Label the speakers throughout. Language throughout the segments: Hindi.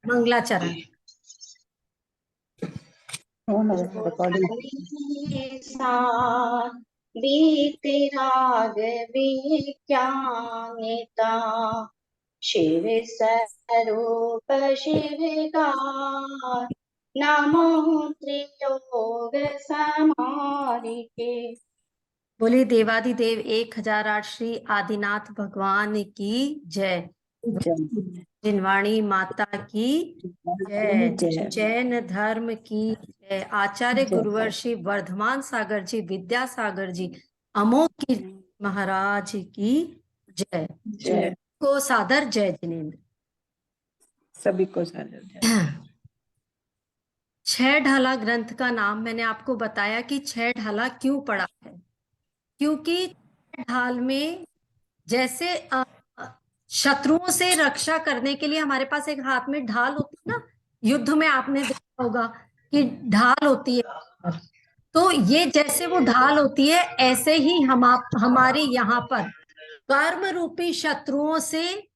Speaker 1: मंगलाचरण।
Speaker 2: बीते राग विज्ञानिता शिव स्वरूप शिवगार नमो त्रिलोक समारिके।
Speaker 1: बोले देवाधिदेव 1008 श्री आदिनाथ भगवान की जय। जिनवाणी माता की जय। जैन धर्म की जय। आचार्य गुरुवर श्री वर्धमान सागर जी, विद्यासागर जी, अमोघ की महाराज की जय। जय को सादर जय जिनेन्द्र।
Speaker 3: सभी को सादर जय।
Speaker 1: छह ढाला ग्रंथ का नाम मैंने आपको बताया कि छह ढाला क्यों पड़ा है, क्योंकि ढाल में जैसे शत्रुओं से रक्षा करने के लिए हमारे पास एक हाथ में ढाल होती है ना, युद्ध में आपने देखा होगा कि ढाल होती है, तो ये जैसे वो ढाल होती है ऐसे ही हमारे यहाँ पर कर्म रूपी शत्रुओं से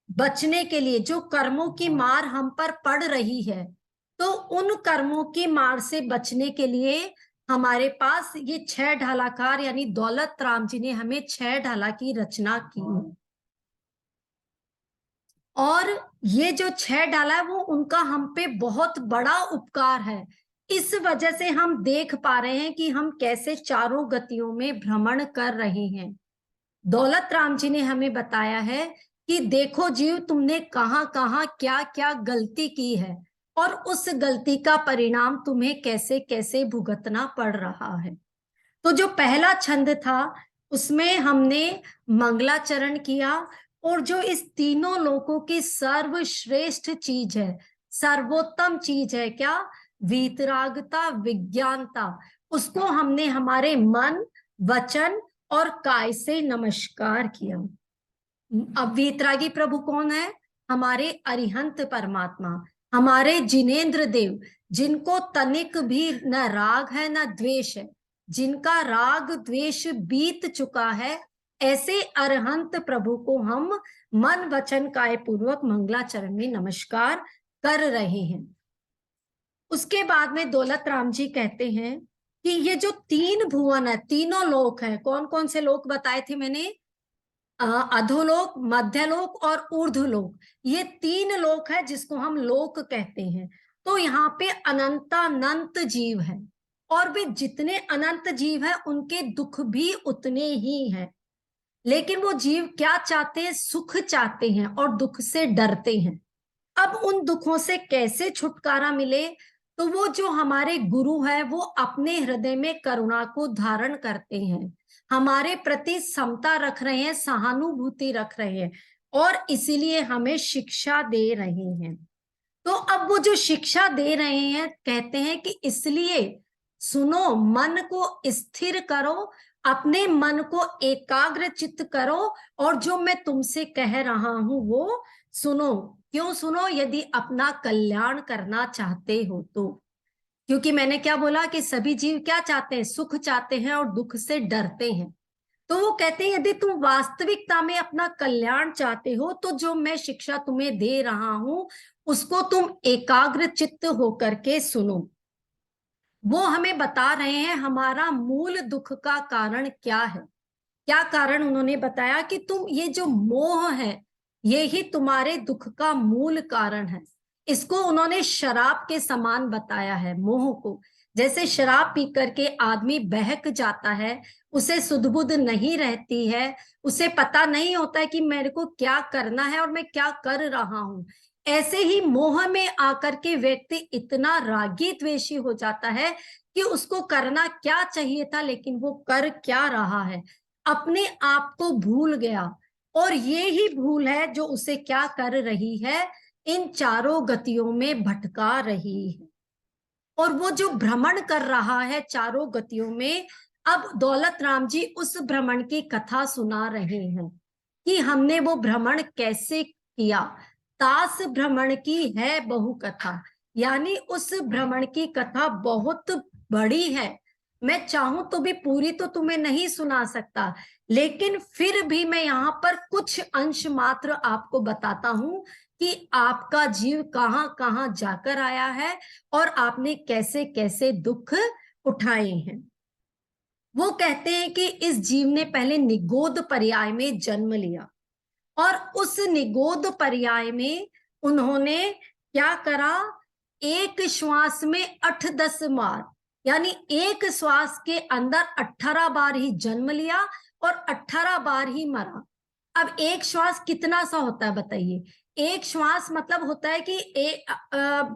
Speaker 1: बचने के लिए जो कर्मों की मार हम पर पड़ रही है, तो उन कर्मों की मार से बचने के लिए हमारे पास ये छह ढालाकार यानी दौलत राम जी ने हमें छह ढाला की रचना की। और ये जो छह ढाला है वो उनका हम पे बहुत बड़ा उपकार है। इस वजह से हम देख पा रहे हैं कि हम कैसे चारों गतियों में भ्रमण कर रहे हैं। दौलत राम जी ने हमें बताया है कि देखो जीव, तुमने कहां कहां क्या क्या गलती की है और उस गलती का परिणाम तुम्हें कैसे कैसे भुगतना पड़ रहा है। तो जो पहला छंद था उसमें हमने मंगलाचरण किया, और जो इस तीनों लोकों की सर्वश्रेष्ठ चीज है, सर्वोत्तम चीज है क्या, वीतरागता विज्ञानता, उसको हमने हमारे मन वचन और काय से नमस्कार किया। अब वीतरागी प्रभु कौन है? हमारे अरिहंत परमात्मा, हमारे जिनेन्द्र देव, जिनको तनिक भी न राग है न द्वेष है, जिनका राग द्वेष बीत चुका है, ऐसे अरहंत प्रभु को हम मन वचन काय पूर्वक मंगलाचरण में नमस्कार कर रहे हैं। उसके बाद में दौलत राम जी कहते हैं कि ये जो तीन भुवन है, तीनों लोक है, कौन कौन से लोक बताए थे मैंने? अधोलोक, मध्यलोक और ऊर्ध्वलोक, ये तीन लोक है जिसको हम लोक कहते हैं। तो यहाँ पे अनंतानंत जीव है, और वे जितने अनंत जीव है उनके दुख भी उतने ही हैं। लेकिन वो जीव क्या चाहते हैं? सुख चाहते हैं और दुख से डरते हैं। अब उन दुखों से कैसे छुटकारा मिले? तो वो जो हमारे गुरु है वो अपने हृदय में करुणा को धारण करते हैं, हमारे प्रति समता रख रहे हैं, सहानुभूति रख रहे हैं, और इसीलिए हमें शिक्षा दे रहे हैं। तो अब वो जो शिक्षा दे रहे हैं कहते हैं कि इसलिए सुनो, मन को स्थिर करो, अपने मन को एकाग्र चित्त करो, और जो मैं तुमसे कह रहा हूं वो सुनो। क्यों सुनो? यदि अपना कल्याण करना चाहते हो तो। क्योंकि मैंने क्या बोला कि सभी जीव क्या चाहते हैं? सुख चाहते हैं और दुख से डरते हैं। तो वो कहते हैं यदि तुम वास्तविकता में अपना कल्याण चाहते हो तो जो मैं शिक्षा तुम्हें दे रहा हूं उसको तुम एकाग्र चित्त होकर के सुनो। वो हमें बता रहे हैं हमारा मूल दुख का कारण क्या है। क्या कारण उन्होंने बताया कि तुम ये जो मोह है ये ही तुम्हारे दुख का मूल कारण है। इसको उन्होंने शराब के समान बताया है, मोह को। जैसे शराब पी करके आदमी बहक जाता है, उसे सुध-बुध नहीं रहती है, उसे पता नहीं होता है कि मेरे को क्या करना है और मैं क्या कर रहा हूं। ऐसे ही मोह में आकर के व्यक्ति इतना रागी द्वेषी हो जाता है कि उसको करना क्या चाहिए था लेकिन वो कर क्या रहा है, अपने आप को भूल गया। और ये ही भूल है जो उसे क्या कर रही है, इन चारों गतियों में भटका रही है। और वो जो भ्रमण कर रहा है चारों गतियों में, अब दौलत राम जी उस भ्रमण की कथा सुना रहे हैं कि हमने वो भ्रमण कैसे किया। तास भ्रमण की है बहु कथा, यानी उस भ्रमण की कथा बहुत बड़ी है। मैं चाहूं तो भी पूरी तो तुम्हें नहीं सुना सकता, लेकिन फिर भी मैं यहाँ पर कुछ अंश मात्र आपको बताता हूं कि आपका जीव कहाँ कहाँ जाकर आया है और आपने कैसे कैसे दुख उठाए हैं। वो कहते हैं कि इस जीव ने पहले निगोद पर्याय में जन्म लिया और उस निगोद पर्याय में उन्होंने क्या करा, एक श्वास में 8-10 बार, यानी एक श्वास के अंदर 18 बार ही जन्म लिया और 18 बार ही मरा। अब एक श्वास कितना सा होता है बताइए? एक श्वास मतलब होता है कि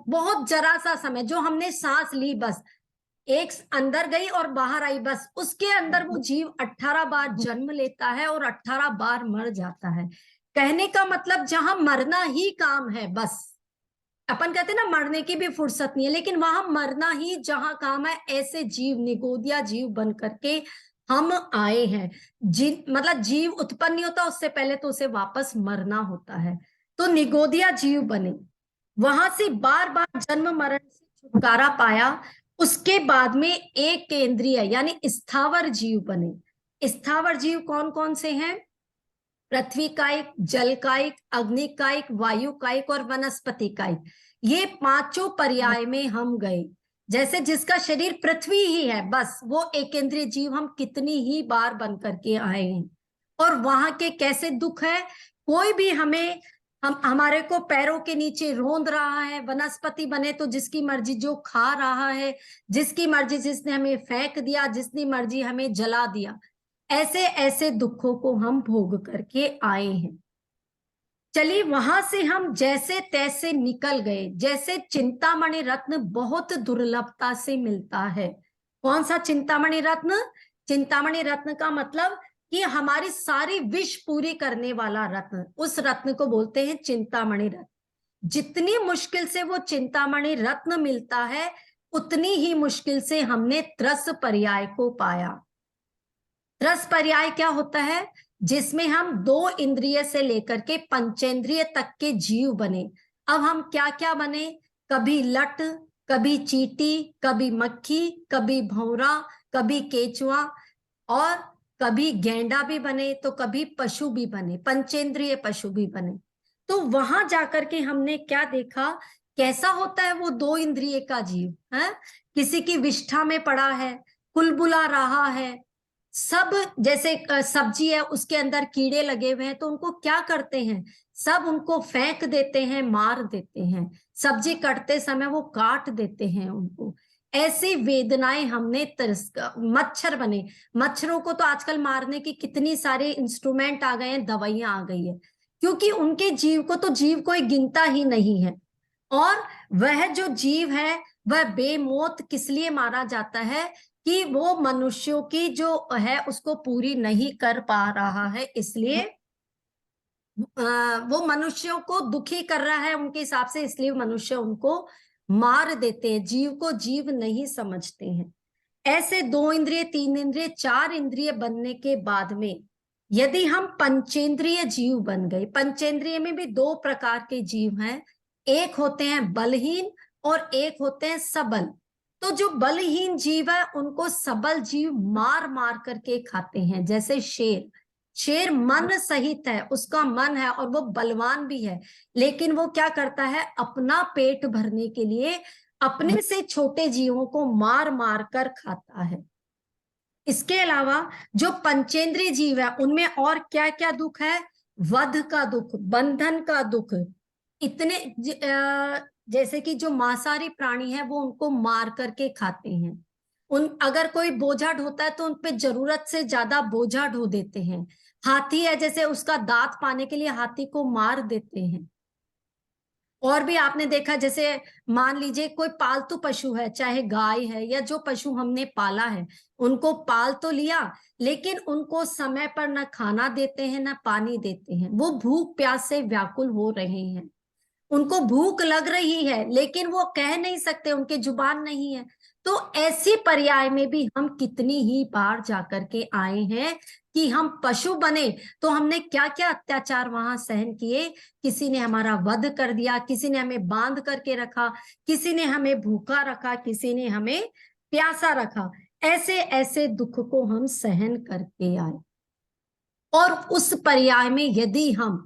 Speaker 1: बहुत जरा सा समय जो हमने सांस ली, बस एक अंदर गई और बाहर आई, बस उसके अंदर वो जीव 18 बार जन्म लेता है और 18 बार मर जाता है। कहने का मतलब जहां मरना ही काम है, बस अपन कहते हैं ना मरने की भी फुर्सत नहीं है, लेकिन वहां मरना ही जहां काम है, ऐसे जीव निगोदिया जीव बन करके हम आए हैं। मतलब जीव उत्पन्न नहीं होता, उससे पहले तो उसे वापस मरना होता है। तो निगोदिया जीव बने, वहां से बार बार जन्म मरण से छुटकारा पाया। उसके बाद में एक केंद्रीय यानी स्थावर जीव बने। स्थावर जीव कौन कौन से हैं? पृथ्वी कायिक, जल कायिक, अग्नि कायिक, वायु कायिक और वनस्पति कायिक। ये पांचों पर्याय में हम गए। जैसे जिसका शरीर पृथ्वी ही है, बस वो एकेंद्रीय जीव हम कितनी ही बार बन करके आए हैं। और वहां के कैसे दुख है, कोई भी हमें हमारे को पैरों के नीचे रोंद रहा है। वनस्पति बने तो जिसकी मर्जी जो खा रहा है, जिसकी मर्जी जिसने हमें फेंक दिया, जिसकी मर्जी हमें जला दिया। ऐसे ऐसे दुखों को हम भोग करके आए हैं। चलिए वहां से हम जैसे तैसे निकल गए। जैसे चिंतामणि रत्न बहुत दुर्लभता से मिलता है। कौन सा चिंतामणि रत्न? चिंतामणि रत्न का मतलब कि हमारी सारी विश पूरी करने वाला रत्न, उस रत्न को बोलते हैं चिंतामणि रत्न। जितनी मुश्किल से वो चिंतामणि रत्न मिलता है, उतनी ही मुश्किल से हमने त्रस पर्याय को पाया। त्रस पर्याय क्या होता है? जिसमें हम 2 इंद्रिय से लेकर के पंचेंद्रिय तक के जीव बने। अब हम क्या क्या बने? कभी लट, कभी चींटी, कभी मक्खी, कभी भौरा, कभी केचुआ और कभी गेंडा भी बने, तो कभी पशु भी बने, पंचेंद्रिय पशु भी बने। तो वहां जाकर के हमने क्या देखा, कैसा होता है वो 2 इंद्रिय का जीव है। किसी की विष्ठा में पड़ा है, कुलबुला रहा है, सब जैसे सब्जी है उसके अंदर कीड़े लगे हुए हैं, तो उनको क्या करते हैं? सब उनको फेंक देते हैं, मार देते हैं। सब्जी कटते समय वो काट देते हैं उनको। ऐसी वेदनाएं हमने मच्छर बने। मच्छरों को तो आजकल मारने की कितनी सारे इंस्ट्रूमेंट आ गए हैं, दवाइयां आ गई है, क्योंकि उनके जीव को तो जीव कोई गिनता ही नहीं है। और वह जो जीव है वह बेमौत किस लिए मारा जाता है? कि वो मनुष्यों की जो है उसको पूरी नहीं कर पा रहा है, इसलिए वो मनुष्यों को दुखी कर रहा है उनके हिसाब से, इसलिए मनुष्य उनको मार देते हैं। जीव को जीव नहीं समझते हैं। ऐसे 2 इंद्रिय, 3 इंद्रिय, 4 इंद्रिय बनने के बाद में यदि हम पंचेंद्रिय जीव बन गए। पंचेंद्रिय में भी 2 प्रकार के जीव हैं, एक होते हैं बलहीन और एक होते हैं सबल। तो जो बलहीन जीव है उनको सबल जीव मार मार करके खाते हैं। जैसे शेर, शेर मन सहित है, उसका मन है और वो बलवान भी है, लेकिन वो क्या करता है, अपना पेट भरने के लिए अपने से छोटे जीवों को मार मार कर खाता है। इसके अलावा जो पंचेंद्रिय जीव है उनमें और क्या क्या दुख है? वध का दुख, बंधन का दुख। इतने जैसे कि जो मांसाहारी प्राणी है वो उनको मार करके खाते हैं। अगर कोई बोझा ढोता है तो उनपे जरूरत से ज्यादा बोझा ढो देते हैं। हाथी है, जैसे उसका दांत पाने के लिए हाथी को मार देते हैं। और भी आपने देखा, जैसे मान लीजिए कोई पालतू पशु है, चाहे गाय है या जो पशु हमने पाला है, उनको पाल तो लिया लेकिन उनको समय पर न खाना देते हैं न पानी देते हैं। वो भूख प्यास से व्याकुल हो रहे हैं, उनको भूख लग रही है लेकिन वो कह नहीं सकते, उनके जुबान नहीं है। तो ऐसी पर्याय में भी हम कितनी ही बार जाकर के आए हैं कि हम पशु बने तो हमने क्या क्या अत्याचार वहां सहन किए। किसी ने हमारा वध कर दिया, किसी ने हमें बांध करके रखा, किसी ने हमें भूखा रखा, किसी ने हमें प्यासा रखा। ऐसे ऐसे दुख को हम सहन करके आए। और उस पर्याय में यदि हम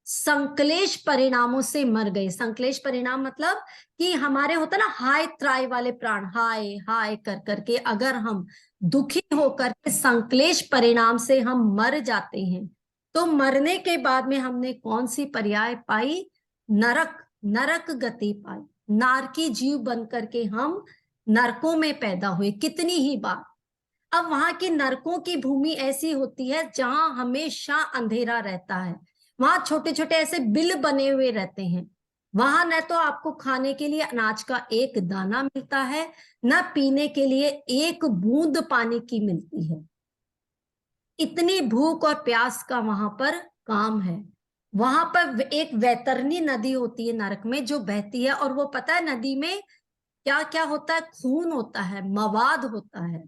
Speaker 1: संक्लेश परिणामों से मर गए। संक्लेश परिणाम मतलब कि हमारे होता ना हाय त्राय वाले प्राण, हाय हाय कर करके अगर हम दुखी होकर के संक्लेश परिणाम से हम मर जाते हैं, तो मरने के बाद में हमने कौन सी पर्याय पाई? नरक, नरक गति पाई। नारकी जीव बन करके हम नरकों में पैदा हुए कितनी ही बार। अब वहां की नरकों की भूमि ऐसी होती है जहां हमेशा अंधेरा रहता है, वहां छोटे छोटे ऐसे बिल बने हुए रहते हैं, वहां न तो आपको खाने के लिए अनाज का एक दाना मिलता है, न पीने के लिए एक बूंद पानी की मिलती है। इतनी भूख और प्यास का वहां पर काम है। वहां पर एक वैतरणी नदी होती है नरक में जो बहती है, और वो पता है नदी में क्या क्या होता है? खून होता है, मवाद होता है।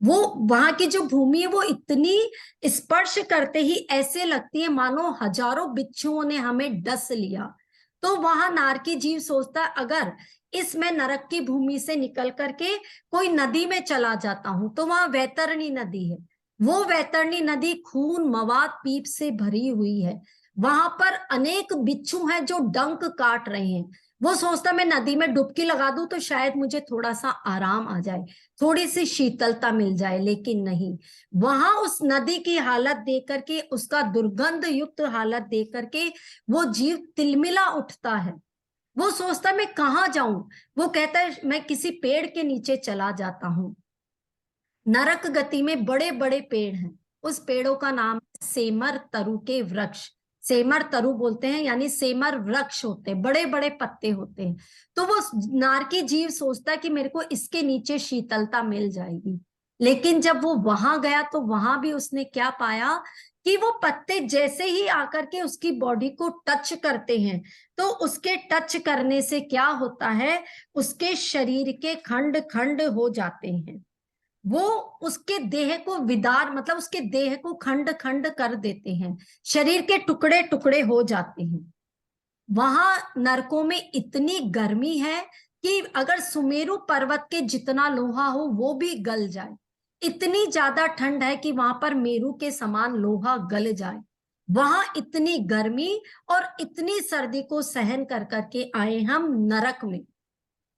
Speaker 1: वो वहां की जो भूमि है वो इतनी स्पर्श करते ही ऐसे लगती है मानो हजारों बिच्छुओं ने हमें डस लिया। तो वहां नारकी जीव सोचता है अगर इसमें नरक की भूमि से निकल करके कोई नदी में चला जाता हूं तो वहां वैतरणी नदी है, वो वैतरणी नदी खून मवाद पीप से भरी हुई है, वहां पर अनेक बिच्छू हैं जो डंक काट रहे हैं। वो सोचता मैं नदी में डुबकी लगा दूं तो शायद मुझे थोड़ा सा आराम आ जाए, थोड़ी सी शीतलता मिल जाए, लेकिन नहीं। वहां उस नदी की हालत देख करके, उसका दुर्गंध युक्त हालत देख करके वो जीव तिलमिला उठता है। वो सोचता मैं कहाँ जाऊं? वो कहता है मैं किसी पेड़ के नीचे चला जाता हूं। नरक गति में बड़े बड़े पेड़ हैं, उस पेड़ों का नाम सेमर तरु के वृक्ष। सेमर तरु बोलते हैं, यानी सेमर वृक्ष होते हैं, बड़े बड़े पत्ते होते हैं। तो वो नारकी जीव सोचता है कि मेरे को इसके नीचे शीतलता मिल जाएगी। लेकिन जब वो वहां गया तो वहां भी उसने क्या पाया कि वो पत्ते जैसे ही आकर के उसकी बॉडी को टच करते हैं, तो उसके टच करने से क्या होता है? उसके शरीर के खंड खंड हो जाते हैं। वो उसके देह को विदार मतलब उसके देह को खंड खंड कर देते हैं, शरीर के टुकड़े टुकड़े हो जाते हैं। वहां नरकों में इतनी गर्मी है कि अगर सुमेरु पर्वत के जितना लोहा हो वो भी गल जाए, इतनी ज्यादा ठंड है कि वहां पर मेरू के समान लोहा गल जाए। वहां इतनी गर्मी और इतनी सर्दी को सहन कर करके आए हम नरक में।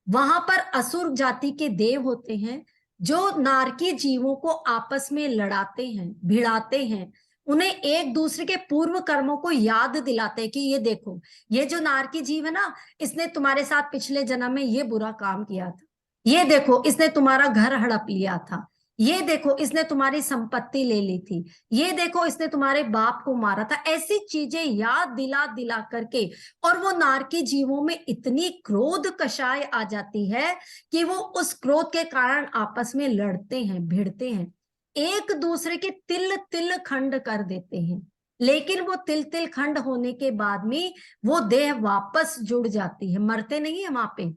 Speaker 1: वहां पर असुर जाति के देव होते हैं जो नारकी जीवों को आपस में लड़ाते हैं, भिड़ाते हैं, उन्हें एक दूसरे के पूर्व कर्मों को याद दिलाते हैं कि ये देखो, ये जो नारकी जीव है ना, इसने तुम्हारे साथ पिछले जन्म में ये बुरा काम किया था, ये देखो इसने तुम्हारा घर हड़प लिया था, ये देखो इसने तुम्हारी संपत्ति ले ली थी, ये देखो इसने तुम्हारे बाप को मारा था। ऐसी चीजें याद दिला दिला करके, और वो नारकी जीवों में इतनी क्रोध कषाय आ जाती है कि वो उस क्रोध के कारण आपस में लड़ते हैं, भिड़ते हैं, एक दूसरे के तिल तिल खंड कर देते हैं। लेकिन वो तिल तिल खंड होने के बाद में वो देह वापस जुड़ जाती है, मरते नहीं है वहां पे।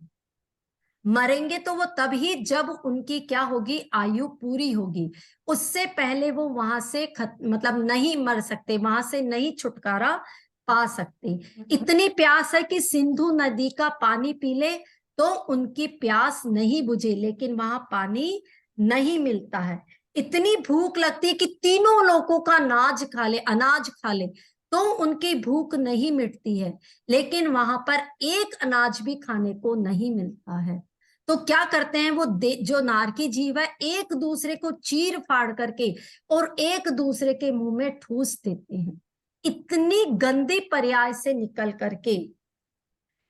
Speaker 1: मरेंगे तो वो तब ही जब उनकी क्या होगी? आयु पूरी होगी। उससे पहले वो वहां से मतलब नहीं मर सकते, वहां से नहीं छुटकारा पा सकते। इतनी प्यास है कि सिंधु नदी का पानी पी ले तो उनकी प्यास नहीं बुझे, लेकिन वहां पानी नहीं मिलता है। इतनी भूख लगती है कि तीनों लोगों का अनाज खा ले, अनाज खा ले तो उनकी भूख नहीं मिटती है, लेकिन वहां पर एक अनाज भी खाने को नहीं मिलता है। तो क्या करते हैं वो जो नारकी जीव है, एक दूसरे को चीर फाड़ करके और एक दूसरे के मुंह में ठूस देते हैं। इतनी गंदी पर्याय से निकल करके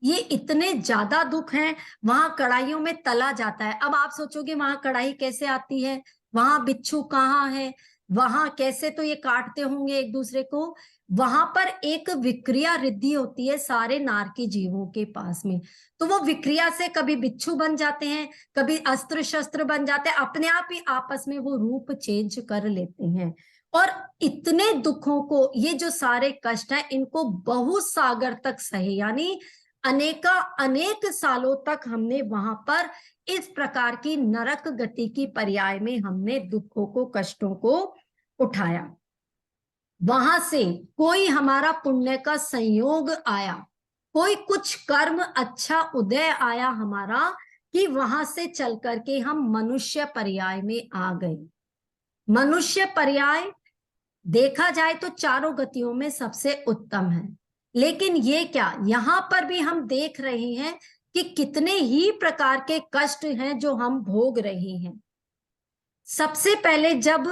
Speaker 1: ये इतने ज्यादा दुख हैं। वहां कढ़ाइयों में तला जाता है। अब आप सोचोगे वहां कढ़ाई कैसे आती है, वहां बिच्छू कहाँ है, वहां कैसे तो ये काटते होंगे एक दूसरे को। वहां पर एक विक्रिया रिद्धि होती है सारे नारकी जीवों के पास में। तो वो विक्रिया से कभी बिच्छू बन जाते हैं, कभी अस्त्र शस्त्र बन जाते हैं, अपने आप ही आपस में वो रूप चेंज कर लेते हैं। और इतने दुखों को, ये जो सारे कष्ट हैं, इनको बहुत सागर तक सहे, यानी अनेक सालों तक हमने वहां पर इस प्रकार की नरक गति की पर्याय में हमने दुखों को, कष्टों को उठाया। वहां से कोई हमारा पुण्य का संयोग आया, कोई कुछ कर्म अच्छा उदय आया हमारा, कि वहां से चल करके हम मनुष्य पर्याय में आ गए। मनुष्य पर्याय देखा जाए तो चारों गतियों में सबसे उत्तम है। लेकिन ये क्या, यहाँ पर भी हम देख रहे हैं कि कितने ही प्रकार के कष्ट हैं जो हम भोग रहे हैं। सबसे पहले जब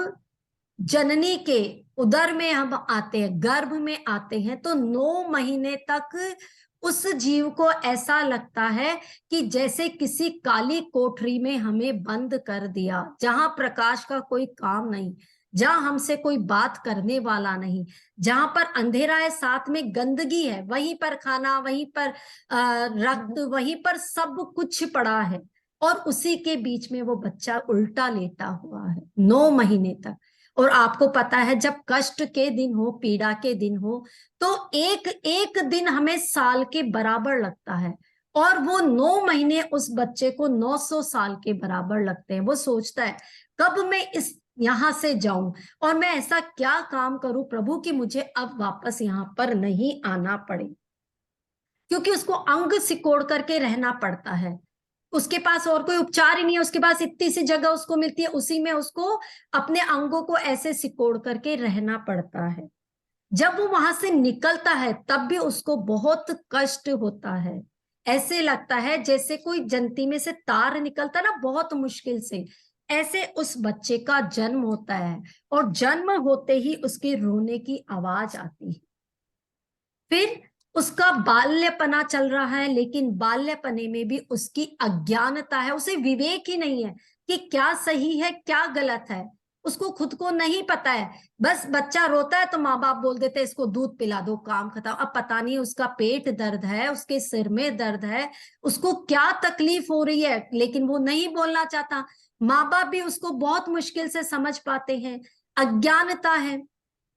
Speaker 1: जननी के उदर में हम आते हैं, गर्भ में आते हैं, तो 9 महीने तक उस जीव को ऐसा लगता है कि जैसे किसी काली कोठरी में हमें बंद कर दिया, जहां प्रकाश का कोई काम नहीं, जहां हमसे कोई बात करने वाला नहीं, जहां पर अंधेरा है, साथ में गंदगी है, वहीं पर खाना, वहीं पर रक्त, वहीं पर सब कुछ पड़ा है, और उसी के बीच में वो बच्चा उल्टा लेटा हुआ है 9 महीने तक। और आपको पता है जब कष्ट के दिन हो, पीड़ा के दिन हो, तो एक एक दिन हमें साल के बराबर लगता है, और वो 9 महीने उस बच्चे को 900 साल के बराबर लगते हैं। वो सोचता है कब मैं इस यहां से जाऊं, और मैं ऐसा क्या काम करूं प्रभु कि मुझे अब वापस यहां पर नहीं आना पड़े, क्योंकि उसको अंग सिकोड़ करके रहना पड़ता है। उसके पास और कोई उपचार ही नहीं है, उसके पास इतनी सी जगह उसको मिलती है, उसी में उसको अपने अंगों को ऐसे सिकोड़ करके रहना पड़ता है। जब वो वहां से निकलता है तब भी उसको बहुत कष्ट होता है। ऐसे लगता है जैसे कोई जंती में से तार निकलता ना, बहुत मुश्किल से, ऐसे उस बच्चे का जन्म होता है, और जन्म होते ही उसके रोने की आवाज आती है। फिर उसका बाल्यपना चल रहा है, लेकिन बाल्यपने में भी उसकी अज्ञानता है, उसे विवेक ही नहीं है कि क्या सही है क्या गलत है, उसको खुद को नहीं पता है। बस बच्चा रोता है तो माँ बाप बोल देते इसको दूध पिला दो, काम खत्म। अब पता नहीं उसका पेट दर्द है, उसके सिर में दर्द है, उसको क्या तकलीफ हो रही है, लेकिन वो नहीं बोलना चाहता। माँ बाप भी उसको बहुत मुश्किल से समझ पाते हैं, अज्ञानता है।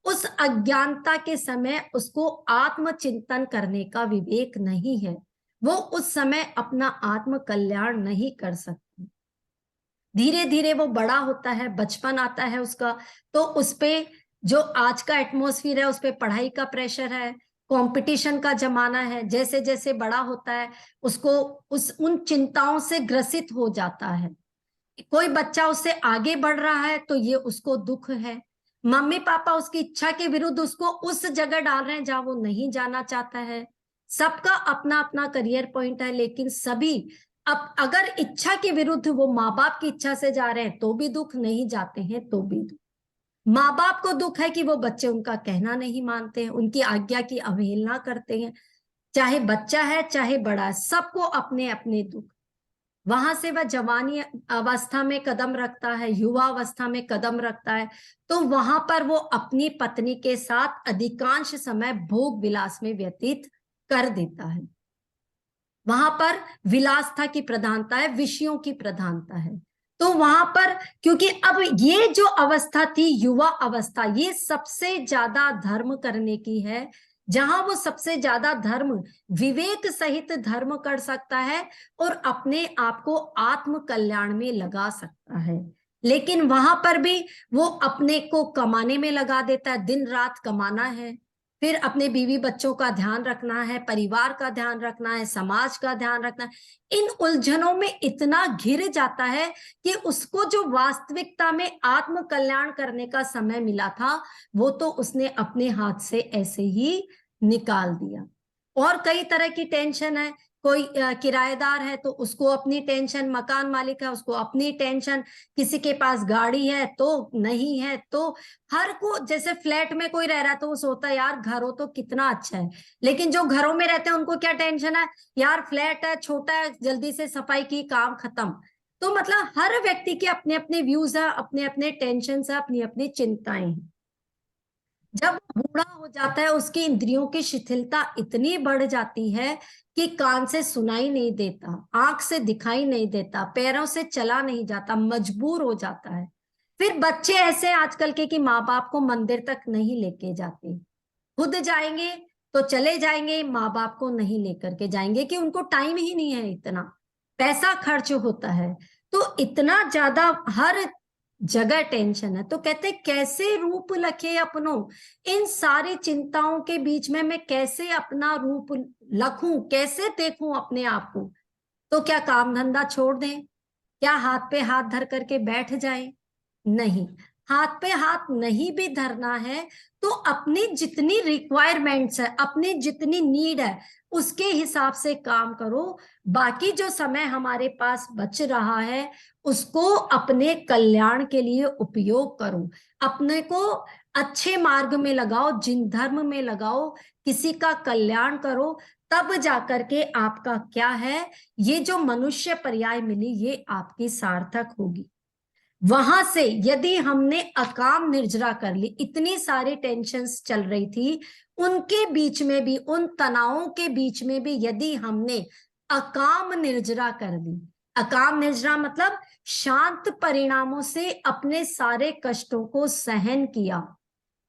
Speaker 1: उस अज्ञानता के समय उसको आत्मचिंतन करने का विवेक नहीं है, वो उस समय अपना आत्म कल्याण नहीं कर सकती। धीरे धीरे वो बड़ा होता है, बचपन आता है उसका, तो उसपे जो आज का एटमॉस्फेयर है, उस पे पढ़ाई का प्रेशर है, कंपटीशन का जमाना है। जैसे जैसे बड़ा होता है उसको उन चिंताओं से ग्रसित हो जाता है। कोई बच्चा उससे आगे बढ़ रहा है तो ये उसको दुख है, मम्मी पापा उसकी इच्छा के विरुद्ध उसको उस जगह डाल रहे हैं जहां वो नहीं जाना चाहता है। सबका अपना अपना करियर पॉइंट है, लेकिन सभी अब अगर इच्छा के विरुद्ध वो माँ बाप की इच्छा से जा रहे हैं तो भी दुख, नहीं जाते हैं तो भी दुख। माँ बाप को दुख है कि वो बच्चे उनका कहना नहीं मानते हैं, उनकी आज्ञा की अवहेलना करते हैं। चाहे बच्चा है चाहे बड़ा है, सबको अपने अपने दुख। वहां से वह जवानी अवस्था में कदम रखता है, युवा अवस्था में कदम रखता है, तो वहां पर वो अपनी पत्नी के साथ अधिकांश समय भोग विलास में व्यतीत कर देता है। वहां पर विलासता की प्रधानता है, विषयों की प्रधानता है। तो वहां पर क्योंकि अब ये जो अवस्था थी युवा अवस्था, ये सबसे ज्यादा धर्म करने की है, जहां वो सबसे ज्यादा धर्म, विवेक सहित धर्म कर सकता है और अपने आप को आत्म कल्याण में लगा सकता है। लेकिन वहां पर भी वो अपने को कमाने में लगा देता है, दिन रात कमाना है, फिर अपने बीवी बच्चों का ध्यान रखना है, परिवार का ध्यान रखना है, समाज का ध्यान रखना है। इन उलझनों में इतना घिर जाता है कि उसको जो वास्तविकता में आत्म कल्याण करने का समय मिला था वो तो उसने अपने हाथ से ऐसे ही निकाल दिया। और कई तरह की टेंशन है, कोई किराएदार है तो उसको अपनी टेंशन, मकान मालिक है उसको अपनी टेंशन, किसी के पास गाड़ी है तो नहीं है, तो हर को, जैसे फ्लैट में कोई रह रहा है तो वो सोचता है यार घर हो तो कितना अच्छा है, लेकिन जो घरों में रहते हैं उनको क्या टेंशन है, यार फ्लैट है, छोटा है, जल्दी से सफाई की, काम खत्म। तो मतलब हर व्यक्ति के अपने अपने व्यूज है, अपने अपने टेंशन है, अपनी अपनी चिंताएं हैं। जब वो बूढ़ा हो जाता है उसकी इंद्रियों की शिथिलता इतनी बढ़ जाती है कि कान से सुनाई नहीं देता, आंख से दिखाई नहीं देता, पैरों से चला नहीं जाता, मजबूर हो जाता है। फिर बच्चे ऐसे आजकल के कि माँ बाप को मंदिर तक नहीं लेके जाते, खुद जाएंगे तो चले जाएंगे, माँ बाप को नहीं लेकर के जाएंगे कि उनको टाइम ही नहीं है, इतना पैसा खर्च होता है। तो इतना ज्यादा हर जगह टेंशन है, तो कहते कैसे रूप लखे अपनो, इन सारी चिंताओं के बीच में मैं कैसे अपना रूप लखूं, कैसे देखूं अपने आप को। तो क्या काम धंधा छोड़ दें, क्या हाथ पे हाथ धर करके बैठ जाएं? नहीं, हाथ पे हाथ नहीं भी धरना है तो अपनी जितनी रिक्वायरमेंट्स है, अपनी जितनी नीड है, उसके हिसाब से काम करो। बाकी जो समय हमारे पास बच रहा है उसको अपने कल्याण के लिए उपयोग करो, अपने को अच्छे मार्ग में लगाओ, जिन धर्म में लगाओ, किसी का कल्याण करो। तब जाकर के आपका क्या है, ये जो मनुष्य पर्याय मिली ये आपकी सार्थक होगी। वहां से यदि हमने अकाम निर्जरा कर ली, इतनी सारी टेंशन्स चल रही थी, उनके बीच में भी, उन तनावों के बीच में भी यदि हमने अकाम निर्जरा कर ली, अकाम निर्जरा मतलब शांत परिणामों से अपने सारे कष्टों को सहन किया,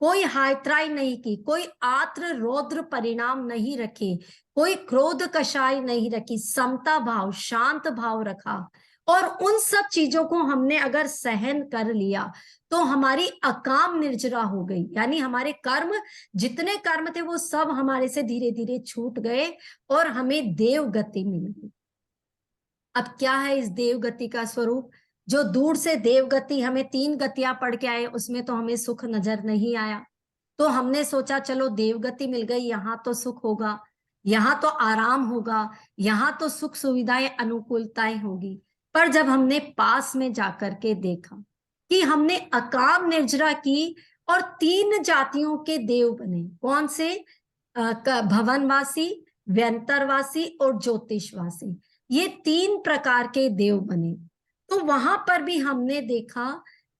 Speaker 1: कोई हायत्राई नहीं की, कोई आत्र रौद्र परिणाम नहीं रखे, कोई क्रोध कषाय नहीं रखी, समता भाव, शांत भाव रखा, और उन सब चीजों को हमने अगर सहन कर लिया तो हमारी अकाम निर्जरा हो गई। यानी हमारे कर्म, जितने कर्म थे वो सब हमारे से धीरे धीरे छूट गए और हमें देव गति मिल गई। अब क्या है इस देव गति का स्वरूप? जो दूर से देव गति, हमें 3 गतियां पढ़ के आए, उसमें तो हमें सुख नजर नहीं आया, तो हमने सोचा चलो देवगति मिल गई, यहां तो सुख होगा, यहां तो आराम होगा, यहां तो सुख सुविधाएं अनुकूलताएं होगी। पर जब हमने पास में जाकर के देखा कि हमने अकाम निर्जरा की और 3 जातियों के देव बने, कौन से? भवनवासी, व्यंतरवासी और ज्योतिषवासी, ये 3 प्रकार के देव बने। तो वहां पर भी हमने देखा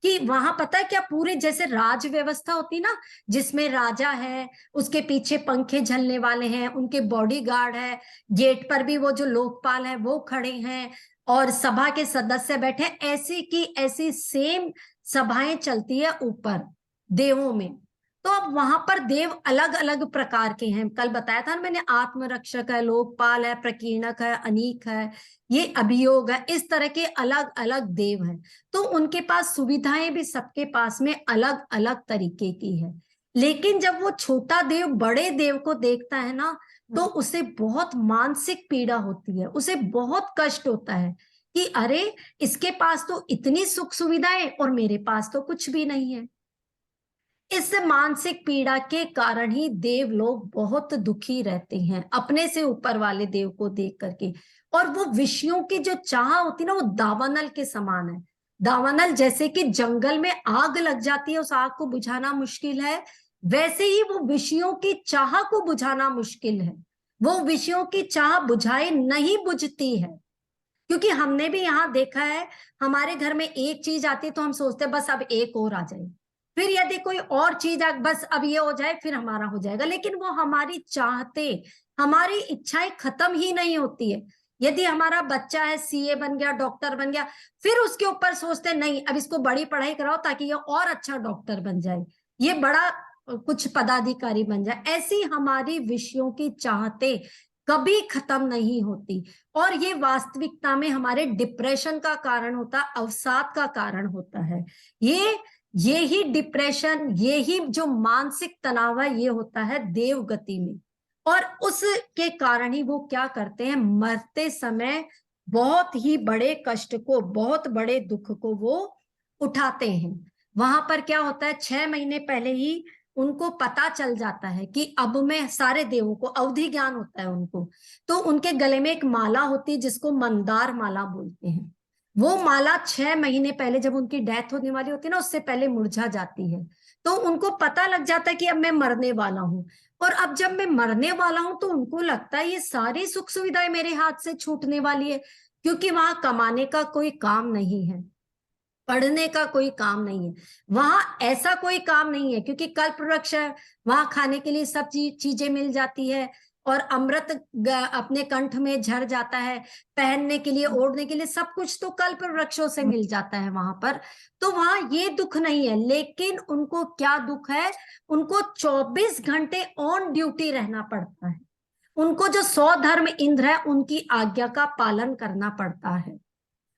Speaker 1: कि वहां पता है क्या, पूरे जैसे राज व्यवस्था होती ना, जिसमें राजा है, उसके पीछे पंखे झलने वाले हैं, उनके बॉडीगार्ड है, गेट पर भी वो जो लोकपाल है वो खड़े हैं और सभा के सदस्य बैठे, ऐसी की ऐसी सेम सभाएं चलती है ऊपर देवों में। तो अब वहां पर देव अलग अलग प्रकार के हैं, कल बताया था ना मैंने, आत्मरक्षक है, लोकपाल है, प्रकीर्णक है, अनीक है, ये अभियोग है, इस तरह के अलग अलग देव हैं। तो उनके पास सुविधाएं भी सबके पास में अलग अलग तरीके की है। लेकिन जब वो छोटा देव बड़े देव को देखता है ना, तो उसे बहुत मानसिक पीड़ा होती है, उसे बहुत कष्ट होता है कि अरे इसके पास तो इतनी सुख सुविधाएं और मेरे पास तो कुछ भी नहीं है। इस मानसिक पीड़ा के कारण ही देव लोग बहुत दुखी रहते हैं अपने से ऊपर वाले देव को देख करके। और वो विषयों की जो चाह होती है ना, वो दावानल के समान है। दावानल जैसे कि जंगल में आग लग जाती है, उस आग को बुझाना मुश्किल है, वैसे ही वो विषयों की चाह को बुझाना मुश्किल है। वो विषयों की चाह बुझाए नहीं बुझती है, क्योंकि हमने भी यहाँ देखा है, हमारे घर में एक चीज आती है तो हम सोचते हैं बस अब एक और आ जाए, फिर यदि कोई और चीज बस अब ये हो जाए फिर हमारा हो जाएगा। लेकिन वो हमारी चाहते, हमारी इच्छाएं खत्म ही नहीं होती है। यदि हमारा बच्चा है सीए बन गया, डॉक्टर बन गया, फिर उसके ऊपर सोचते नहीं अब इसको बड़ी पढ़ाई कराओ ताकि ये और अच्छा डॉक्टर बन जाए, ये बड़ा कुछ पदाधिकारी बन जाए। ऐसी हमारी विषयों की चाहते कभी खत्म नहीं होती, और ये वास्तविकता में हमारे डिप्रेशन का कारण होता है, अवसाद का कारण होता है। ये ही डिप्रेशन, ये ही जो मानसिक तनाव है, ये होता है देव गति में। और उसके कारण ही वो क्या करते हैं, मरते समय बहुत ही बड़े कष्ट को, बहुत बड़े दुख को वो उठाते हैं। वहां पर क्या होता है, 6 महीने पहले ही उनको पता चल जाता है कि अब मैं, सारे देवों को अवधि ज्ञान होता है उनको, तो उनके गले में एक माला होती है जिसको मंदार माला बोलते हैं। वो माला 6 महीने पहले जब उनकी डेथ होने वाली होती है ना, उससे पहले मुरझा जाती है। तो उनको पता लग जाता है कि अब मैं मरने वाला हूं। और अब जब मैं मरने वाला हूं तो उनको लगता है ये सारी सुख सुविधाएं मेरे हाथ से छूटने वाली है, क्योंकि वहां कमाने का कोई काम नहीं है, पढ़ने का कोई काम नहीं है, वहां ऐसा कोई काम नहीं है, क्योंकि कल्प वृक्ष है, वहां खाने के लिए सब चीजें मिल जाती है, और अमृत अपने कंठ में झर जाता है, पहनने के लिए, ओढ़ने के लिए सब कुछ तो कल्प वृक्षों से मिल जाता है वहां पर। तो वहां ये दुख नहीं है। लेकिन उनको क्या दुख है, उनको 24 घंटे ऑन ड्यूटी रहना पड़ता है, उनको जो 100 धर्म इंद्र है उनकी आज्ञा का पालन करना पड़ता है।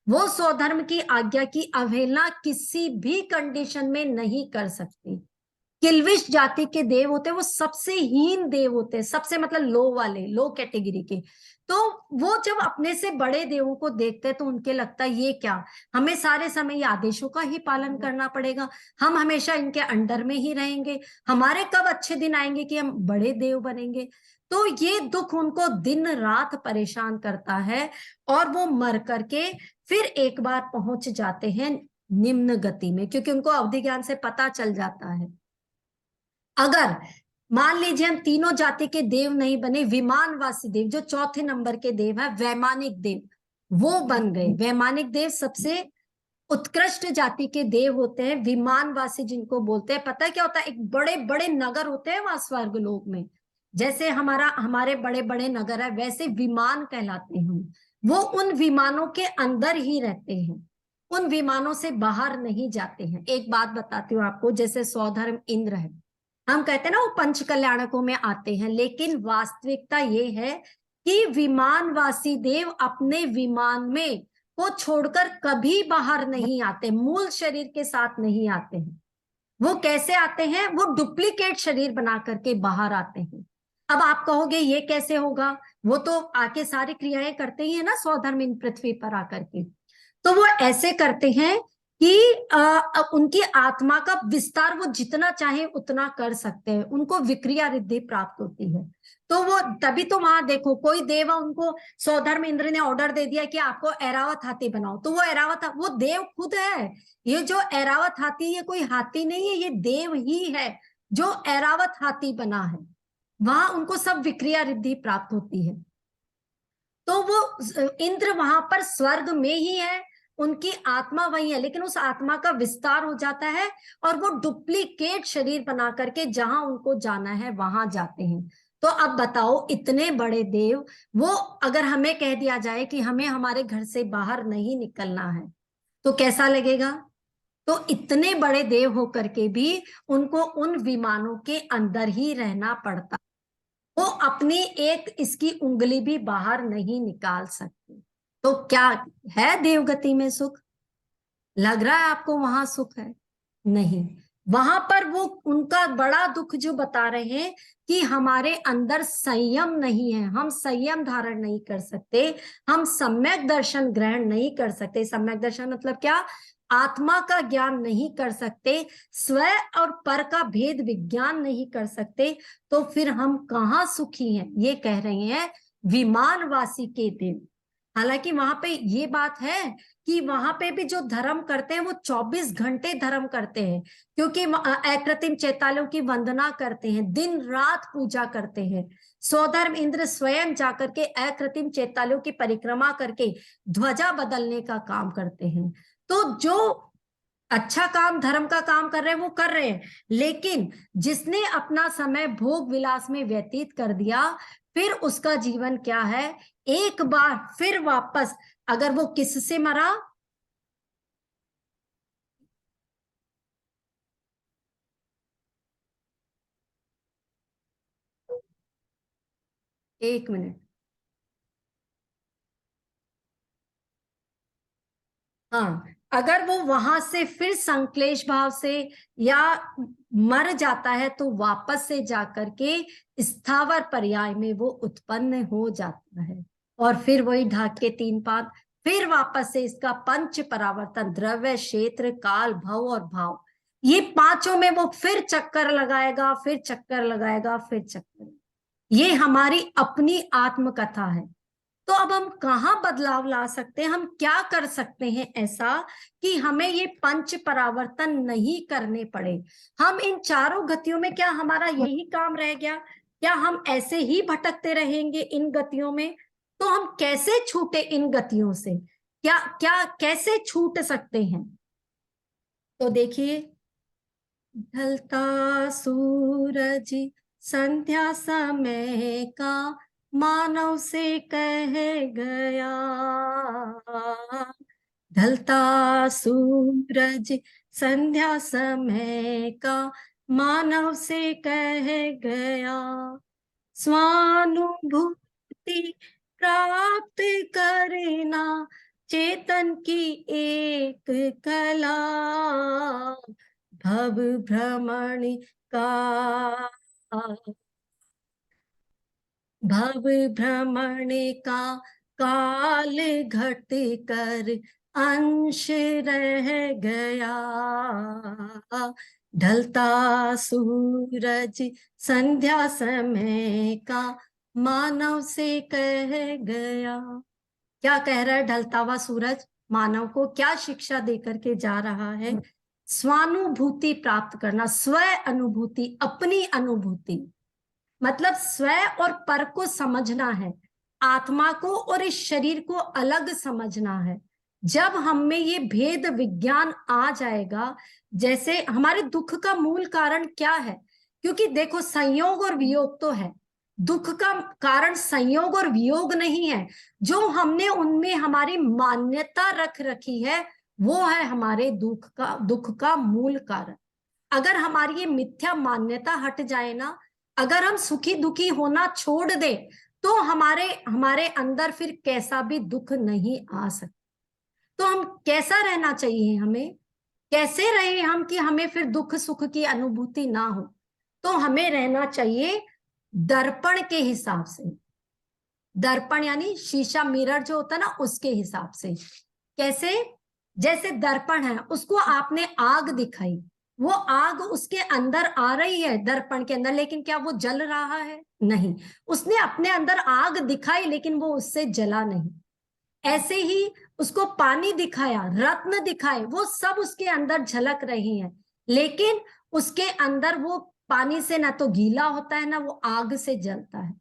Speaker 1: वो स्वधर्म की आज्ञा की अवहेलना किसी भी कंडीशन में नहीं कर सकती, किल्विश जाति के देव होते हैं वो सबसे हीन देव होते हैं, सबसे मतलब लो वाले, लो कैटेगरी के। तो वो जब अपने से बड़े देवों को देखते हैं तो उनके लगता है ये क्या, हमें सारे समय ये आदेशों का ही पालन करना पड़ेगा, हम हमेशा इनके अंडर में ही रहेंगे, हमारे कब अच्छे दिन आएंगे कि हम बड़े देव बनेंगे। तो ये दुख उनको दिन रात परेशान करता है और वो मर करके फिर एक बार पहुंच जाते हैं निम्न गति में, क्योंकि उनको अवधि ज्ञान से पता चल जाता है अगर मान लीजिए हम तीनों जाति के देव नहीं बने, विमानवासी देव जो चौथे नंबर के देव है, वैमानिक देव, वो बन गए। वैमानिक देव सबसे उत्कृष्ट जाति के देव होते हैं। विमानवासी जिनको बोलते हैं, पता है क्या होता है, एक बड़े बड़े नगर होते हैं वहां स्वर्ग लोक में, जैसे हमारे बड़े बड़े नगर है वैसे विमान कहलाते हैं। वो उन विमानों के अंदर ही रहते हैं, उन विमानों से बाहर नहीं जाते हैं। एक बात बताती हूँ आपको, जैसे स्वधर्म इंद्र है, हम कहते हैं ना वो पंच कल्याणकों में आते हैं, लेकिन वास्तविकता ये है कि विमानवासी देव अपने विमान में को छोड़कर कभी बाहर नहीं आते, मूल शरीर के साथ नहीं आते हैं। वो कैसे आते हैं, वो डुप्लीकेट शरीर बना करके बाहर आते हैं। अब आप कहोगे ये कैसे होगा, वो तो आके सारी क्रियाएं करते ही है ना स्वधर्म इन पृथ्वी पर आकर के। तो वो ऐसे करते हैं कि उनकी आत्मा का विस्तार वो जितना चाहे उतना कर सकते हैं, उनको विक्रिया रिद्धि प्राप्त होती है। तो वो तभी तो वहां देखो कोई देव उनको, स्वधर्म इंद्र ने ऑर्डर दे दिया कि आपको ऐरावत हाथी बनाओ, तो वो ऐरावत, वो देव खुद है। ये जो ऐरावत हाथी ये कोई हाथी नहीं है, ये देव ही है जो ऐरावत हाथी बना है। वहां उनको सब विक्रिया रिद्धि प्राप्त होती है। तो वो इंद्र वहां पर स्वर्ग में ही है, उनकी आत्मा वही है, लेकिन उस आत्मा का विस्तार हो जाता है और वो डुप्लीकेट शरीर बना करके जहां उनको जाना है वहां जाते हैं। तो अब बताओ इतने बड़े देव, वो अगर हमें कह दिया जाए कि हमें हमारे घर से बाहर नहीं निकलना है तो कैसा लगेगा। तो इतने बड़े देव होकर के भी उनको उन विमानों के अंदर ही रहना पड़ता, वो अपनी एक इसकी उंगली भी बाहर नहीं निकाल सकते। तो क्या है देवगति में सुख, लग रहा है आपको वहां सुख है? नहीं, वहां पर वो उनका बड़ा दुख जो बता रहे हैं कि हमारे अंदर संयम नहीं है, हम संयम धारण नहीं कर सकते, हम सम्यक दर्शन ग्रहण नहीं कर सकते। सम्यक दर्शन मतलब क्या, आत्मा का ज्ञान नहीं कर सकते, स्व और पर का भेद विज्ञान नहीं कर सकते, तो फिर हम कहाँ सुखी हैं, ये कह रहे हैं विमानवासी के देव। हालांकि वहां पे ये बात है कि वहां पे भी जो धर्म करते हैं वो 24 घंटे धर्म करते हैं, क्योंकि अकृत्रिम चैतालियों की वंदना करते हैं, दिन रात पूजा करते हैं। स्वधर्म इंद्र स्वयं जाकर के अकृत्रिम चैतालियों की परिक्रमा करके ध्वजा बदलने का काम करते हैं। तो जो अच्छा काम धर्म का काम कर रहे हैं वो कर रहे हैं, लेकिन जिसने अपना समय भोग विलास में व्यतीत कर दिया, फिर उसका जीवन क्या है, एक बार फिर वापस, अगर वो किससे मरा, एक मिनट, हाँ, अगर वो वहां से फिर संक्लेश भाव से या मर जाता है तो वापस से जाकर के स्थावर पर्याय में वो उत्पन्न हो जाता है, और फिर वही ढाक के तीन पाद, फिर वापस से इसका पंच परावर्तन, द्रव्य क्षेत्र काल भव और भाव, ये पांचों में वो फिर चक्कर लगाएगा, फिर चक्कर लगाएगा, फिर चक्कर। ये हमारी अपनी आत्मकथा है। तो अब हम कहाँ बदलाव ला सकते हैं, हम क्या कर सकते हैं ऐसा कि हमें ये पंच परावर्तन नहीं करने पड़े। हम इन चारों गतियों में, क्या हमारा यही काम रह गया, क्या हम ऐसे ही भटकते रहेंगे इन गतियों में? तो हम कैसे छूटे इन गतियों से, क्या क्या कैसे छूट सकते हैं? तो देखिए, ढलता सूरज संध्या समय का मानव से कह गया, ढलता सूरज संध्या समय का मानव से कह गया, स्वानुभूति प्राप्त करना चेतन की एक कला, भव भ्रमण का, भव भ्रमण का काल घट कर अंश रह गया, ढलता सूरज संध्या समय का मानव से कह गया। क्या कह रहा है ढलता हुआ सूरज? मानव को क्या शिक्षा देकर के जा रहा है? स्वानुभूति प्राप्त करना, स्व अनुभूति, अपनी अनुभूति, मतलब स्व और पर को समझना है, आत्मा को और इस शरीर को अलग समझना है। जब हम में ये भेद विज्ञान आ जाएगा, जैसे हमारे दुख का मूल कारण क्या है? क्योंकि देखो संयोग और वियोग तो है, दुख का कारण संयोग और वियोग नहीं है, जो हमने उनमें हमारी मान्यता रख रखी है वो है हमारे दुख का मूल कारण। अगर हमारी ये मिथ्या मान्यता हट जाए ना, अगर हम सुखी दुखी होना छोड़ दे, तो हमारे अंदर फिर कैसा भी दुख नहीं आ सकता। तो हम कैसा रहना चाहिए, हमें कैसे रहे हम कि हमें फिर दुख सुख की अनुभूति ना हो? तो हमें रहना चाहिए दर्पण के हिसाब से। दर्पण यानी शीशा, मिरर जो होता है ना, उसके हिसाब से। कैसे? जैसे दर्पण है, उसको आपने आग दिखाई, वो आग उसके अंदर आ रही है दर्पण के अंदर, लेकिन क्या वो जल रहा है? नहीं। उसने अपने अंदर आग दिखाई लेकिन वो उससे जला नहीं। ऐसे ही उसको पानी दिखाया, रत्न दिखाए, वो सब उसके अंदर झलक रही हैं, लेकिन उसके अंदर वो पानी से ना तो गीला होता है ना वो आग से जलता है।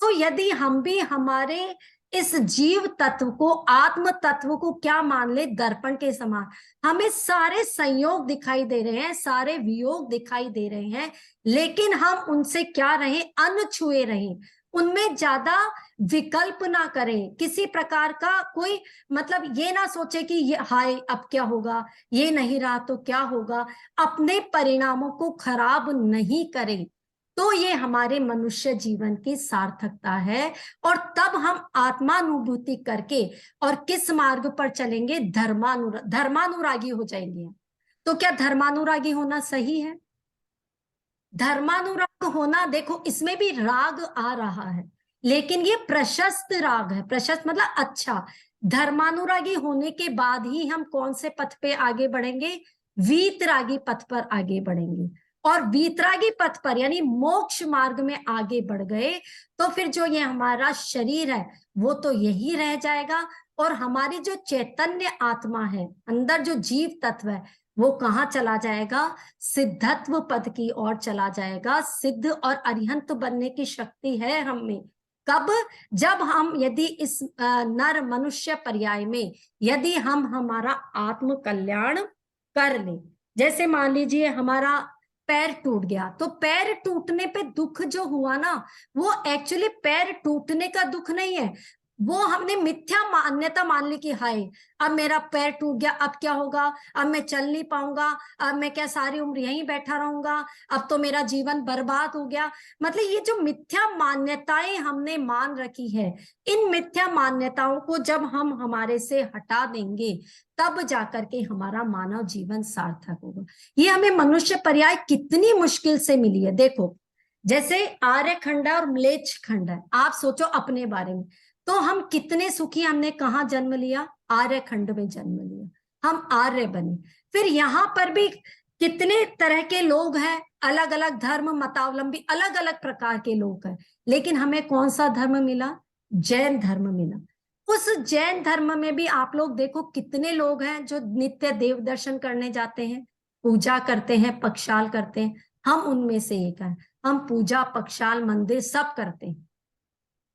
Speaker 1: तो यदि हम भी हमारे इस जीव तत्व को, आत्म तत्व को क्या मान ले? दर्पण के समान। हमें सारे संयोग दिखाई दे रहे हैं, सारे वियोग दिखाई दे रहे हैं, लेकिन हम उनसे क्या रहे? अनछुए रहे, उनमें ज्यादा विकल्प ना करें, किसी प्रकार का कोई मतलब ये ना सोचे कि ये हाय अब क्या होगा, ये नहीं रहा तो क्या होगा, अपने परिणामों को खराब नहीं करें। तो ये हमारे मनुष्य जीवन की सार्थकता है। और तब हम आत्मानुभूति करके और किस मार्ग पर चलेंगे? धर्मानुरागी हो जाएंगे। तो क्या धर्मानुरागी होना सही है? धर्मानुराग होना, देखो इसमें भी राग आ रहा है, लेकिन ये प्रशस्त राग है। प्रशस्त मतलब अच्छा। धर्मानुरागी होने के बाद ही हम कौन से पथ पे आगे बढ़ेंगे? वीतरागी पथ पर आगे बढ़ेंगे। और वीतरागी पथ पर यानी मोक्ष मार्ग में आगे बढ़ गए तो फिर जो ये हमारा शरीर है वो तो यही रह जाएगा, और हमारी जो चैतन्य आत्मा है, अंदर जो जीव तत्व है, वो कहाँ चला जाएगा? सिद्धत्व पद की ओर चला जाएगा। सिद्ध और अरिहंत बनने की शक्ति है हम में। कब? जब हम यदि इस नर मनुष्य पर्याय में यदि हम हमारा आत्म कल्याण कर ले। जैसे मान लीजिए हमारा पैर टूट गया, तो पैर टूटने पे दुख जो हुआ ना, वो एक्चुअली पैर टूटने का दुख नहीं है, वो हमने मिथ्या मान्यता मान ली कि हाय अब मेरा पैर टूट गया, अब क्या होगा, अब मैं चल नहीं पाऊंगा, अब मैं क्या सारी उम्र यहीं बैठा रहूंगा, अब तो मेरा जीवन बर्बाद हो गया। मतलब ये जो मिथ्या मान्यताएं हमने मान रखी है, इन मिथ्या मान्यताओं को जब हम हमारे से हटा देंगे तब जाकर के हमारा मानव जीवन सार्थक होगा। ये हमें मनुष्य पर्याय कितनी मुश्किल से मिली है। देखो जैसे आर्य खंड और म्लेच्छ खंड है, आप सोचो अपने बारे में, तो हम कितने सुखी, हमने कहाँ जन्म लिया? आर्य खंड में जन्म लिया, हम आर्य बने। फिर यहाँ पर भी कितने तरह के लोग हैं, अलग अलग धर्म मतावलंबी, अलग अलग प्रकार के लोग हैं, लेकिन हमें कौन सा धर्म मिला? जैन धर्म मिला। उस जैन धर्म में भी आप लोग देखो कितने लोग हैं जो नित्य देव दर्शन करने जाते हैं, पूजा करते हैं, पक्षाल करते हैं। हम उनमें से एक है, हम पूजा पक्षाल मंदिर सब करते हैं।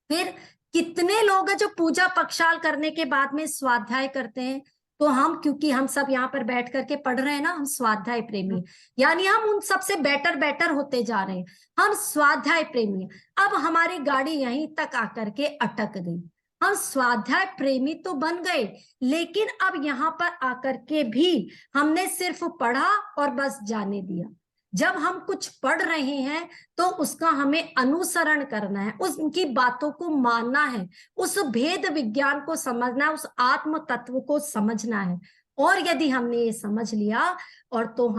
Speaker 1: फिर कितने लोग हैं जो पूजा पक्षाल करने के बाद में स्वाध्याय करते हैं। तो हम, क्योंकि हम सब यहाँ पर बैठ करके पढ़ रहे हैं ना, हम स्वाध्याय प्रेमी, यानी हम उन सबसे बेटर होते जा रहे हैं, हम स्वाध्याय प्रेमी। अब हमारी गाड़ी यहीं तक आकर के अटक गई, हम स्वाध्याय प्रेमी तो बन गए, लेकिन अब यहाँ पर आकर के भी हमने सिर्फ पढ़ा और बस जाने दिया। जब हम कुछ पढ़ रहे हैं तो उसका हमें अनुसरण करना है, उनकी बातों को मानना है, उस भेद विज्ञान को समझना है, उस आत्म तत्व को समझना है। और यदि हमने ये समझ लिया और तो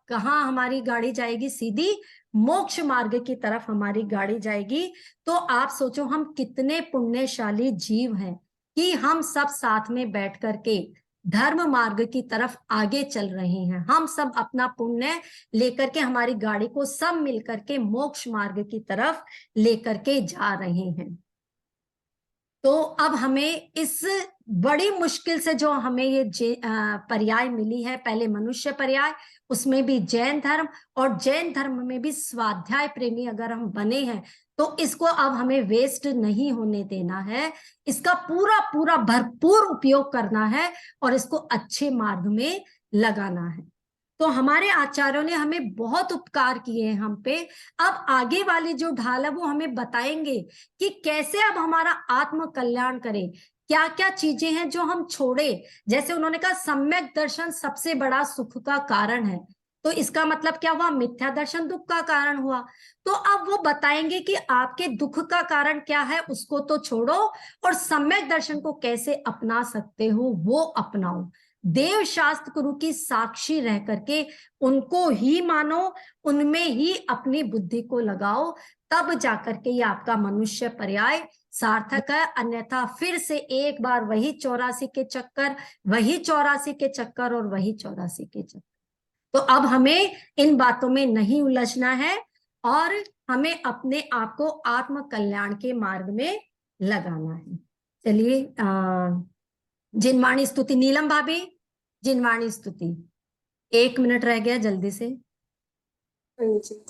Speaker 1: कहाँ हमारी गाड़ी जाएगी, सीधी मोक्ष मार्ग की तरफ हमारी गाड़ी जाएगी। तो आप सोचो हम कितने पुण्यशाली जीव हैं कि हम सब साथ में बैठ करके धर्म मार्ग की तरफ आगे चल रहे हैं। हम सब अपना पुण्य लेकर के हमारी गाड़ी को सब मिलकर के मोक्ष मार्ग की तरफ लेकर के जा रहे हैं। तो अब हमें इस बड़ी मुश्किल से जो हमें ये पर्याय मिली है, पहले मनुष्य पर्याय, उसमें भी जैन धर्म, और जैन धर्म में भी स्वाध्याय प्रेमी अगर हम बने हैं तो इसको अब हमें वेस्ट नहीं होने देना है। इसका पूरा पूरा भरपूर उपयोग करना है और इसको अच्छे मार्ग में लगाना है। तो हमारे आचार्यों ने हमें बहुत उपकार किए हैं हम पे। अब आगे वाली जो ढाल है वो हमें बताएंगे कि कैसे अब हमारा आत्म कल्याण करें, क्या क्या चीजें हैं जो हम छोड़े। जैसे उन्होंने कहा सम्यक दर्शन सबसे बड़ा सुख का कारण है, तो इसका मतलब क्या हुआ, मिथ्या दर्शन दुख का कारण हुआ। तो अब वो बताएंगे कि आपके दुख का कारण क्या है, उसको तो छोड़ो और सम्यक दर्शन को कैसे अपना सकते हो वो अपनाओ। देव शास्त्र गुरु की साक्षी रह करके उनको ही मानो, उनमें ही अपनी बुद्धि को लगाओ, तब जाकर के ये आपका मनुष्य पर्याय सार्थक है। अन्यथा फिर से एक बार वही 84 के चक्कर, वही 84 के चक्कर और वही 84 के चक्कर। तो अब हमें इन बातों में नहीं उलझना है और हमें अपने आप को आत्म कल्याण के मार्ग में लगाना है। चलिए जिनवाणी स्तुति, नीलम भाभी जिनवाणी स्तुति, 1 मिनट रह गया, जल्दी से।
Speaker 4: हाँ जी।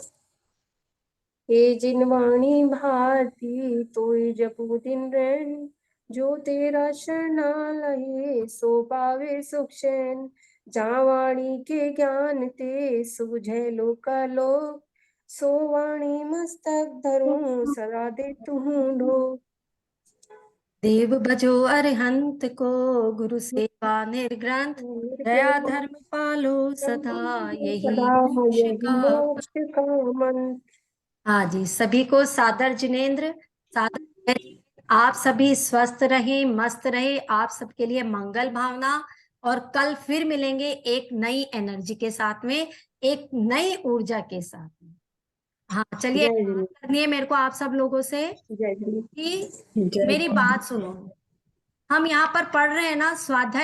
Speaker 4: हे जिनवाणी भारती तोय जपू दिन रैन, जो तेरा शरणालय सो पावे सुख चैन। जहाँ वाणी के ज्ञान ते सूझे लोकालोक, सो वाणी मस्तक धरूं सदा दे तू ढो।
Speaker 1: देव भजो अरिहंत को, गुरु सेवा निर्ग्रंथ, दया धर्म पालो सदा, यही मोक्ष
Speaker 4: मोक्ष का मंत्र।
Speaker 1: हाँ जी, सभी को सादर जिनेंद्र, सादर। आप सभी स्वस्थ रहें, मस्त रहे, आप सबके लिए मंगल भावना। और कल फिर मिलेंगे एक नई एनर्जी के साथ में, एक नई ऊर्जा के साथ में। हाँ चलिए, करनी है मेरे को आप सब लोगों से कि मेरी बात सुनो। हम यहाँ पर पढ़ रहे हैं ना स्वाध्याय